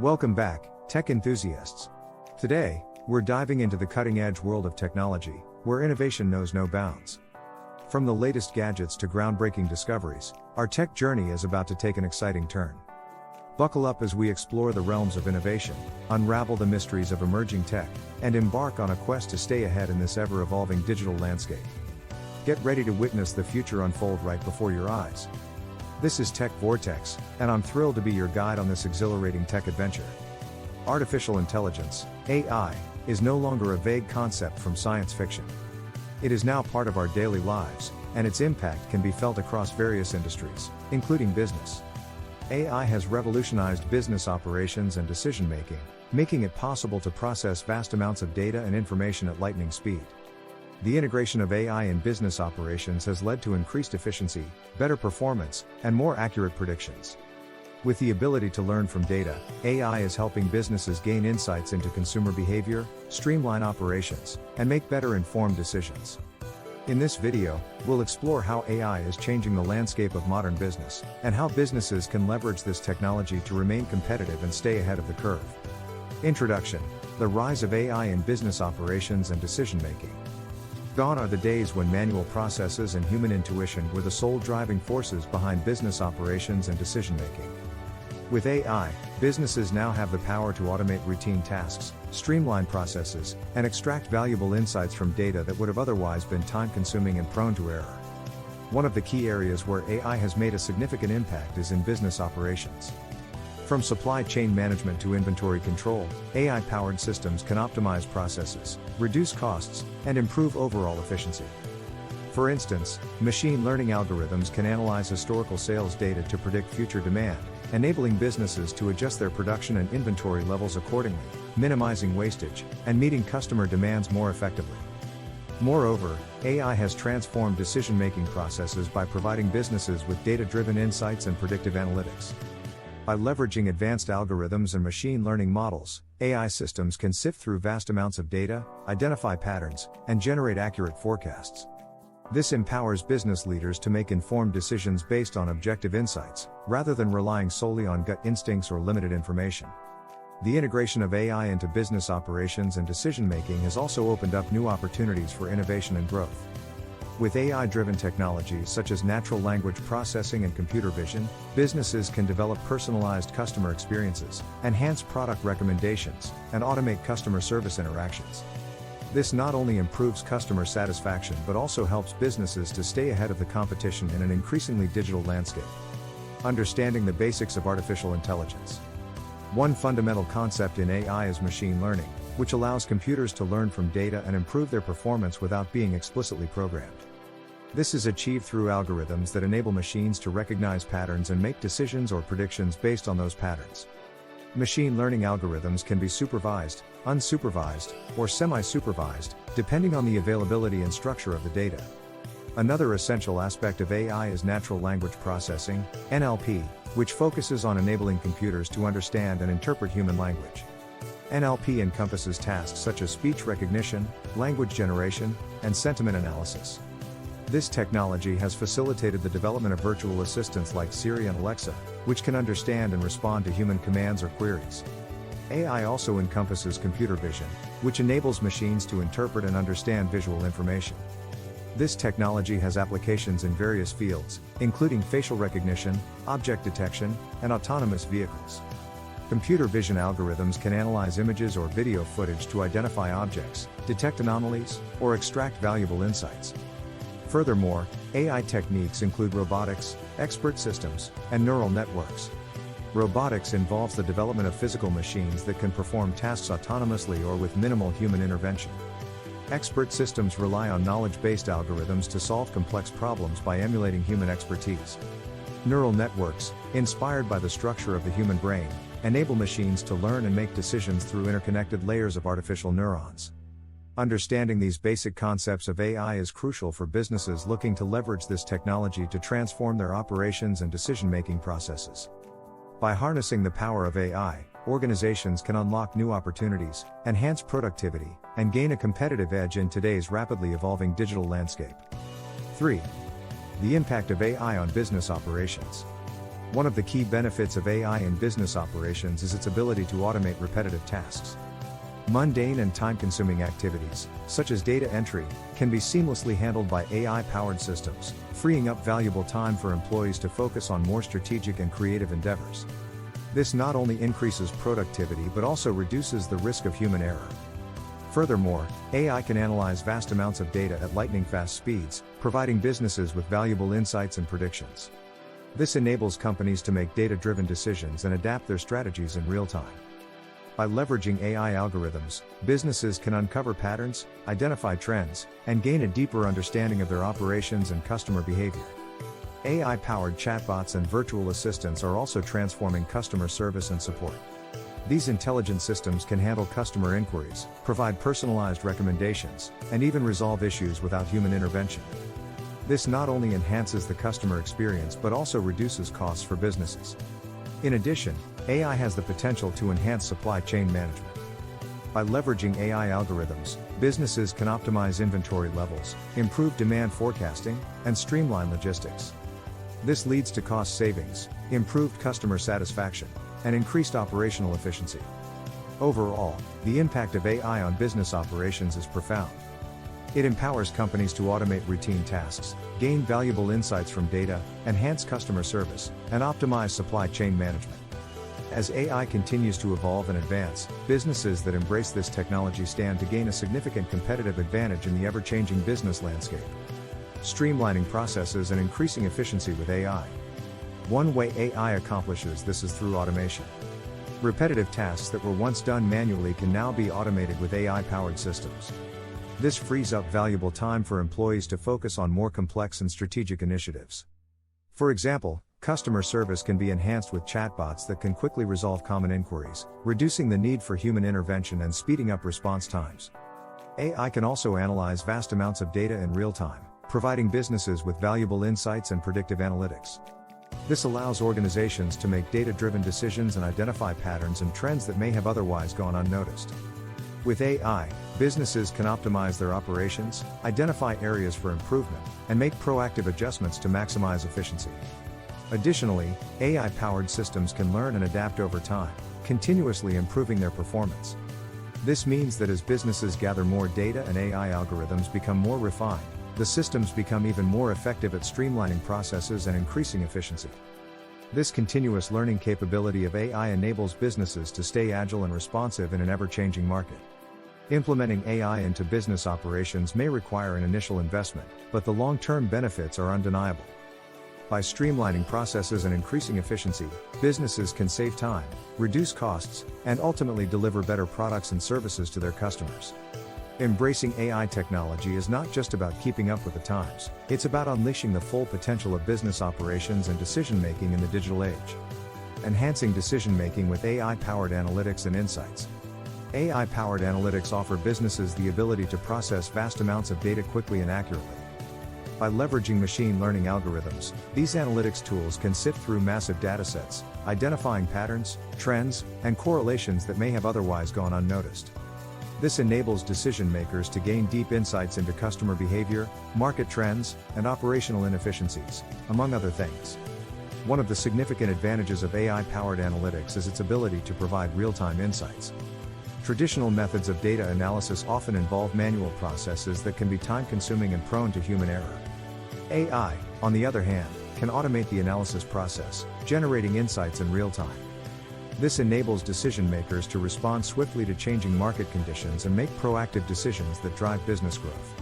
Welcome back, tech enthusiasts. Today, we're diving into the cutting-edge world of technology, where innovation knows no bounds. From the latest gadgets to groundbreaking discoveries, our tech journey is about to take an exciting turn. Buckle up as we explore the realms of innovation, unravel the mysteries of emerging tech, and embark on a quest to stay ahead in this ever-evolving digital landscape. Get ready to witness the future unfold right before your eyes. This is Tech Vortex, and I'm thrilled to be your guide on this exhilarating tech adventure. Artificial intelligence, AI, is no longer a vague concept from science fiction. It is now part of our daily lives, and its impact can be felt across various industries, including business. AI has revolutionized business operations and decision-making, making it possible to process vast amounts of data and information at lightning speed. The integration of AI in business operations has led to increased efficiency, better performance, and more accurate predictions. With the ability to learn from data, AI is helping businesses gain insights into consumer behavior, streamline operations, and make better informed decisions. In this video, we'll explore how AI is changing the landscape of modern business, and how businesses can leverage this technology to remain competitive and stay ahead of the curve. Introduction: the rise of AI in business operations and decision-making. Gone are the days when manual processes and human intuition were the sole driving forces behind business operations and decision-making. With AI, businesses now have the power to automate routine tasks, streamline processes, and extract valuable insights from data that would have otherwise been time-consuming and prone to error. One of the key areas where AI has made a significant impact is in business operations. From supply chain management to inventory control, AI-powered systems can optimize processes, reduce costs, and improve overall efficiency. For instance, machine learning algorithms can analyze historical sales data to predict future demand, enabling businesses to adjust their production and inventory levels accordingly, minimizing wastage, and meeting customer demands more effectively. Moreover, AI has transformed decision-making processes by providing businesses with data-driven insights and predictive analytics. By leveraging advanced algorithms and machine learning models, AI systems can sift through vast amounts of data, identify patterns, and generate accurate forecasts. This empowers business leaders to make informed decisions based on objective insights, rather than relying solely on gut instincts or limited information. The integration of AI into business operations and decision-making has also opened up new opportunities for innovation and growth. With AI-driven technologies such as natural language processing and computer vision, businesses can develop personalized customer experiences, enhance product recommendations, and automate customer service interactions. This not only improves customer satisfaction but also helps businesses to stay ahead of the competition in an increasingly digital landscape. Understanding the basics of artificial intelligence. One fundamental concept in AI is machine learning, which allows computers to learn from data and improve their performance without being explicitly programmed. This is achieved through algorithms that enable machines to recognize patterns and make decisions or predictions based on those patterns. Machine learning algorithms can be supervised, unsupervised, or semi-supervised, depending on the availability and structure of the data. Another essential aspect of AI is natural language processing, NLP, which focuses on enabling computers to understand and interpret human language. NLP encompasses tasks such as speech recognition, language generation, and sentiment analysis. This technology has facilitated the development of virtual assistants like Siri and Alexa, which can understand and respond to human commands or queries. AI also encompasses computer vision, which enables machines to interpret and understand visual information. This technology has applications in various fields, including facial recognition, object detection, and autonomous vehicles. Computer vision algorithms can analyze images or video footage to identify objects, detect anomalies, or extract valuable insights. Furthermore, AI techniques include robotics, expert systems, and neural networks. Robotics involves the development of physical machines that can perform tasks autonomously or with minimal human intervention. Expert systems rely on knowledge-based algorithms to solve complex problems by emulating human expertise. Neural networks, inspired by the structure of the human brain, enable machines to learn and make decisions through interconnected layers of artificial neurons. Understanding these basic concepts of AI is crucial for businesses looking to leverage this technology to transform their operations and decision-making processes. By harnessing the power of AI, organizations can unlock new opportunities, enhance productivity, and gain a competitive edge in today's rapidly evolving digital landscape. 3. The impact of AI on business operations. One of the key benefits of AI in business operations is its ability to automate repetitive tasks. Mundane and time-consuming activities, such as data entry, can be seamlessly handled by AI-powered systems, freeing up valuable time for employees to focus on more strategic and creative endeavors. This not only increases productivity but also reduces the risk of human error. Furthermore, AI can analyze vast amounts of data at lightning-fast speeds, providing businesses with valuable insights and predictions. This enables companies to make data-driven decisions and adapt their strategies in real time. By leveraging AI algorithms, businesses can uncover patterns, identify trends, and gain a deeper understanding of their operations and customer behavior. AI-powered chatbots and virtual assistants are also transforming customer service and support. These intelligent systems can handle customer inquiries, provide personalized recommendations, and even resolve issues without human intervention. This not only enhances the customer experience but also reduces costs for businesses. In addition, AI has the potential to enhance supply chain management. By leveraging AI algorithms, businesses can optimize inventory levels, improve demand forecasting, and streamline logistics. This leads to cost savings, improved customer satisfaction, and increased operational efficiency. Overall, the impact of AI on business operations is profound. It empowers companies to automate routine tasks, gain valuable insights from data, enhance customer service, and optimize supply chain management. As AI continues to evolve and advance, businesses that embrace this technology stand to gain a significant competitive advantage in the ever-changing business landscape. Streamlining processes and increasing efficiency with AI. One way AI accomplishes this is through automation. Repetitive tasks that were once done manually can now be automated with AI-powered systems. This frees up valuable time for employees to focus on more complex and strategic initiatives. For example, customer service can be enhanced with chatbots that can quickly resolve common inquiries, reducing the need for human intervention and speeding up response times. AI can also analyze vast amounts of data in real time, providing businesses with valuable insights and predictive analytics. This allows organizations to make data-driven decisions and identify patterns and trends that may have otherwise gone unnoticed. With AI, businesses can optimize their operations, identify areas for improvement, and make proactive adjustments to maximize efficiency. Additionally, AI-powered systems can learn and adapt over time, continuously improving their performance. This means that as businesses gather more data and AI algorithms become more refined, the systems become even more effective at streamlining processes and increasing efficiency. This continuous learning capability of AI enables businesses to stay agile and responsive in an ever-changing market. Implementing AI into business operations may require an initial investment, but the long-term benefits are undeniable. By streamlining processes and increasing efficiency, businesses can save time, reduce costs, and ultimately deliver better products and services to their customers. Embracing AI technology is not just about keeping up with the times, it's about unleashing the full potential of business operations and decision-making in the digital age. Enhancing decision-making with AI-powered analytics and insights. AI-powered analytics offer businesses the ability to process vast amounts of data quickly and accurately. By leveraging machine learning algorithms, these analytics tools can sift through massive datasets, identifying patterns, trends, and correlations that may have otherwise gone unnoticed. This enables decision makers to gain deep insights into customer behavior, market trends, and operational inefficiencies, among other things. One of the significant advantages of AI-powered analytics is its ability to provide real-time insights. Traditional methods of data analysis often involve manual processes that can be time-consuming and prone to human error. AI, on the other hand, can automate the analysis process, generating insights in real time. This enables decision makers to respond swiftly to changing market conditions and make proactive decisions that drive business growth.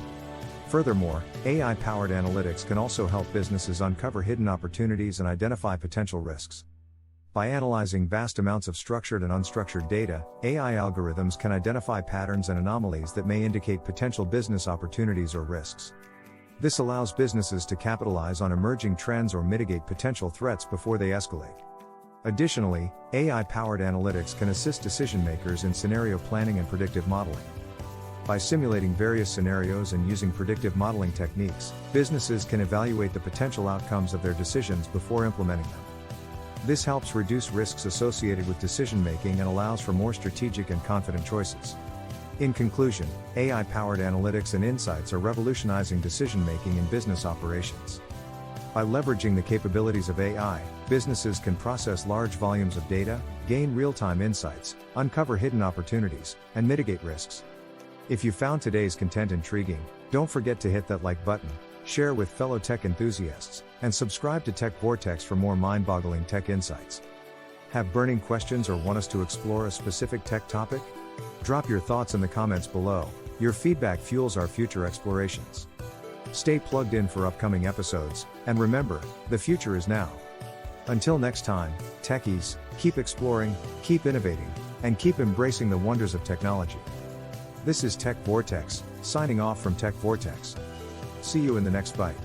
Furthermore, AI-powered analytics can also help businesses uncover hidden opportunities and identify potential risks. By analyzing vast amounts of structured and unstructured data, AI algorithms can identify patterns and anomalies that may indicate potential business opportunities or risks. This allows businesses to capitalize on emerging trends or mitigate potential threats before they escalate. Additionally, AI-powered analytics can assist decision makers in scenario planning and predictive modeling. By simulating various scenarios and using predictive modeling techniques, businesses can evaluate the potential outcomes of their decisions before implementing them. This helps reduce risks associated with decision-making and allows for more strategic and confident choices. In conclusion, AI-powered analytics and insights are revolutionizing decision-making in business operations. By leveraging the capabilities of AI, businesses can process large volumes of data, gain real-time insights, uncover hidden opportunities, and mitigate risks. If you found today's content intriguing, don't forget to hit that like button, share with fellow tech enthusiasts, and subscribe to Tech Vortex for more mind-boggling tech insights. Have burning questions or want us to explore a specific tech topic? Drop your thoughts in the comments below. Your feedback fuels our future explorations. Stay plugged in for upcoming episodes, and remember, the future is now. Until next time, techies, keep exploring, keep innovating, and keep embracing the wonders of technology. This is Tech Vortex, signing off from Tech Vortex. See you in the next bite.